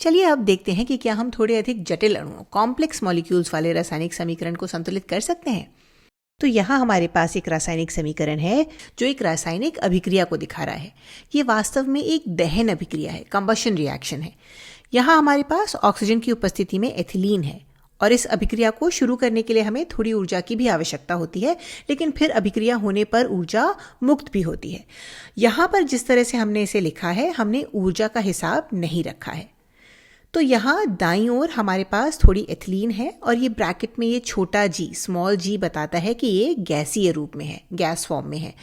चलिए अब देखते हैं कि क्या हम थोड़े अधिक जटिल अणुओं कॉम्प्लेक्स मॉलिक्यूल्स वाले रासायनिक समीकरण को संतुलित कर सकते हैं। तो यहाँ हमारे पास एक रासायनिक समीकरण है जो एक रासायनिक अभिक्रिया को दिखा रहा है। ये वास्तव में एक दहन अभिक्रिया है, कंबशन रिएक्शन है। यहाँ हमारे पास ऑक्सीजन की उपस्थिति में एथिलीन है और इस अभिक्रिया को शुरू करने के लिए हमें थोड़ी ऊर्जा की भी आवश्यकता होती है, लेकिन फिर अभिक्रिया होने पर ऊर्जा मुक्त भी होती है। यहाँ पर जिस तरह से हमने इसे लिखा है, हमने ऊर्जा का हिसाब नहीं रखा है। तो यहाँ दाईं ओर हमारे पास थोड़ी एथिलीन है और ये ब्रैकेट में ये छोटा जी, स्मॉल जी बताता है कि ये गैसीय रूप में है, गैस फॉर्म में है।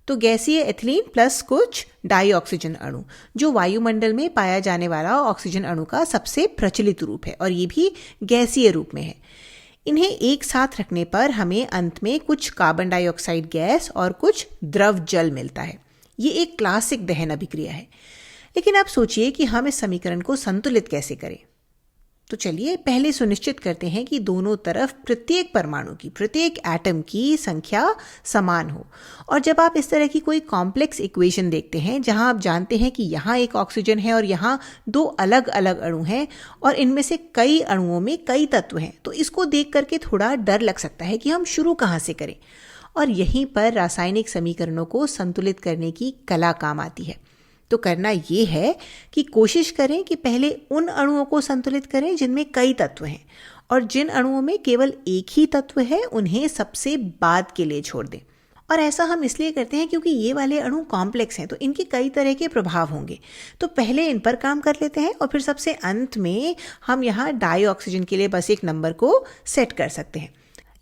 तो गैसीय एथिलीन प्लस कुछ डाई ऑक्सीजन अणु, जो वायुमंडल में पाया जाने वाला ऑक्सीजन अणु का सबसे प्रचलित रूप है और ये भी गैसीय रूप में है। इन्हें एक साथ रखने पर हमें अंत में कुछ कार्बन डाइऑक्साइड गैस और कुछ द्रव जल मिलता है। ये एक क्लासिक दहन अभिक्रिया है। लेकिन आप सोचिए कि हम इस समीकरण को संतुलित कैसे करें। तो चलिए पहले सुनिश्चित करते हैं कि दोनों तरफ प्रत्येक परमाणु की, प्रत्येक एटम की संख्या समान हो। और जब आप इस तरह की कोई कॉम्प्लेक्स इक्वेशन देखते हैं जहां आप जानते हैं कि यहाँ एक ऑक्सीजन है और यहाँ दो अलग अलग अणु हैं और इनमें से कई अणुओं में कई तत्व हैं, तो इसको देख करके थोड़ा डर लग सकता है कि हम शुरू कहाँ से करें। और यहीं पर रासायनिक समीकरणों को संतुलित करने की कला काम आती है। तो करना ये है कि कोशिश करें कि पहले उन अणुओं को संतुलित करें जिनमें कई तत्व हैं, और जिन अणुओं में केवल एक ही तत्व है उन्हें सबसे बाद के लिए छोड़ दें। और ऐसा हम इसलिए करते हैं क्योंकि ये वाले अणु कॉम्प्लेक्स हैं, तो इनके कई तरह के प्रभाव होंगे। तो पहले इन पर काम कर लेते हैं और फिर सबसे अंत में हम यहाँ डाई ऑक्सीजन के लिए बस एक नंबर को सेट कर सकते हैं।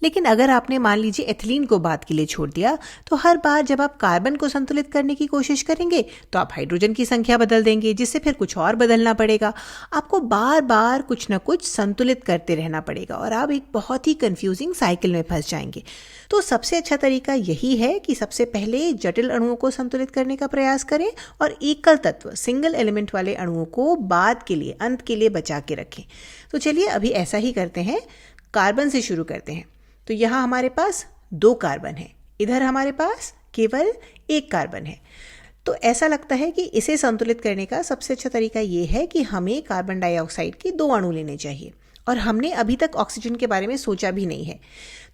लेकिन अगर आपने मान लीजिए एथिलीन को बाद के लिए छोड़ दिया, तो हर बार जब आप कार्बन को संतुलित करने की कोशिश करेंगे तो आप हाइड्रोजन की संख्या बदल देंगे, जिससे फिर कुछ और बदलना पड़ेगा। आपको बार बार कुछ न कुछ संतुलित करते रहना पड़ेगा और आप एक बहुत ही कंफ्यूजिंग साइकिल में फंस जाएंगे। तो सबसे अच्छा तरीका यही है कि सबसे पहले जटिल अणुओं को संतुलित करने का प्रयास करें और एकल तत्व, सिंगल एलिमेंट वाले अणुओं को बाद के लिए, अंत के लिए बचा के रखें। तो चलिए अभी ऐसा ही करते हैं। कार्बन से शुरू करते हैं। तो यहाँ हमारे पास 2 कार्बन है, इधर हमारे पास केवल 1 कार्बन है। तो ऐसा लगता है कि इसे संतुलित करने का सबसे अच्छा तरीका ये है कि हमें कार्बन डाइऑक्साइड के 2 अणु लेने चाहिए, और हमने अभी तक ऑक्सीजन के बारे में सोचा भी नहीं है।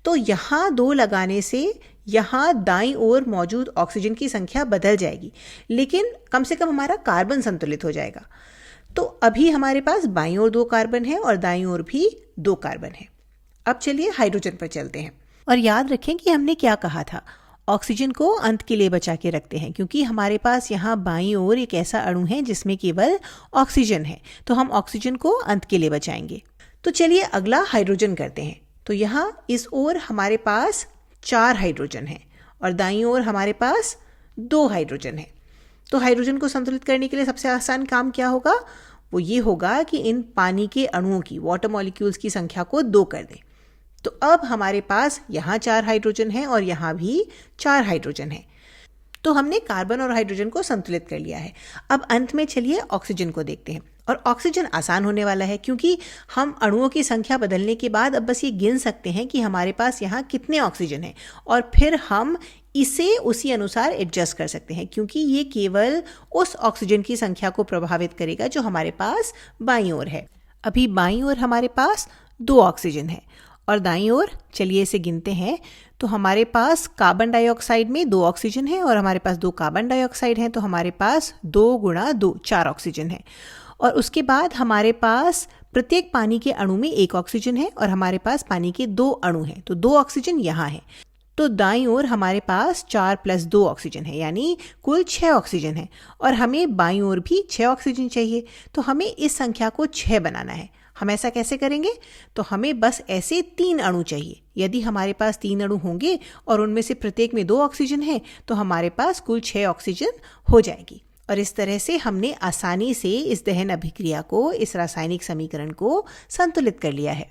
तो यहाँ 2 लगाने से यहाँ दाईं ओर मौजूद ऑक्सीजन की संख्या बदल जाएगी, लेकिन कम से कम हमारा कार्बन संतुलित हो जाएगा। तो अभी हमारे पास बाईं ओर 2 कार्बन है और दाईं ओर भी 2 कार्बन है। अब चलिए हाइड्रोजन पर चलते हैं और याद रखें कि हमने क्या कहा था। ऑक्सीजन को अंत के लिए बचा के रखते हैं, क्योंकि हमारे पास यहाँ बाईं ओर एक ऐसा अणु है जिसमें केवल ऑक्सीजन है, तो हम ऑक्सीजन को अंत के लिए बचाएंगे। तो चलिए अगला हाइड्रोजन करते हैं। तो यहाँ इस ओर हमारे पास 4 हाइड्रोजन है और दाईं ओर हमारे पास 2 हाइड्रोजन है। तो हाइड्रोजन को संतुलित करने के लिए सबसे आसान काम क्या होगा? वो ये होगा कि इन पानी के अणुओं की, वाटर मॉलिक्यूल्स की संख्या को 2 कर दें। तो अब हमारे पास यहाँ 4 हाइड्रोजन है और यहाँ भी 4 हाइड्रोजन है। तो हमने कार्बन और हाइड्रोजन को संतुलित कर लिया है। अब अंत में चलिए ऑक्सीजन को देखते हैं। और ऑक्सीजन आसान होने वाला है, क्योंकि हम अणुओं की संख्या बदलने के बाद अब बस ये गिन सकते हैं कि हमारे पास यहाँ कितने ऑक्सीजन हैं, और फिर हम इसे उसी अनुसार एडजस्ट कर सकते हैं, क्योंकि ये केवल उस ऑक्सीजन की संख्या को प्रभावित करेगा जो हमारे पास बाईं ओर है। अभी बाईं ओर हमारे पास 2 ऑक्सीजन है और दाईं ओर, चलिए इसे गिनते हैं। तो हमारे पास कार्बन डाइऑक्साइड में 2 ऑक्सीजन है और हमारे पास 2 कार्बन डाइऑक्साइड हैं, तो हमारे पास 2 × 2 4 ऑक्सीजन है। और उसके बाद हमारे पास प्रत्येक पानी के अणु में 1 ऑक्सीजन है और हमारे पास पानी के 2 अणु हैं, तो 2 ऑक्सीजन यहाँ है। तो दाईं ओर हमारे पास 4 + 2 ऑक्सीजन है, यानी कुल 6 ऑक्सीजन है, और हमें बाईं ओर भी 6 ऑक्सीजन चाहिए। तो हमें इस संख्या को 6 बनाना है। हम ऐसा कैसे करेंगे? तो हमें बस ऐसे 3 अणु चाहिए। यदि हमारे पास 3 अणु होंगे और उनमें से प्रत्येक में 2 ऑक्सीजन है, तो हमारे पास कुल 6 ऑक्सीजन हो जाएगी। और इस तरह से हमने आसानी से इस दहन अभिक्रिया को, इस रासायनिक समीकरण को संतुलित कर लिया है।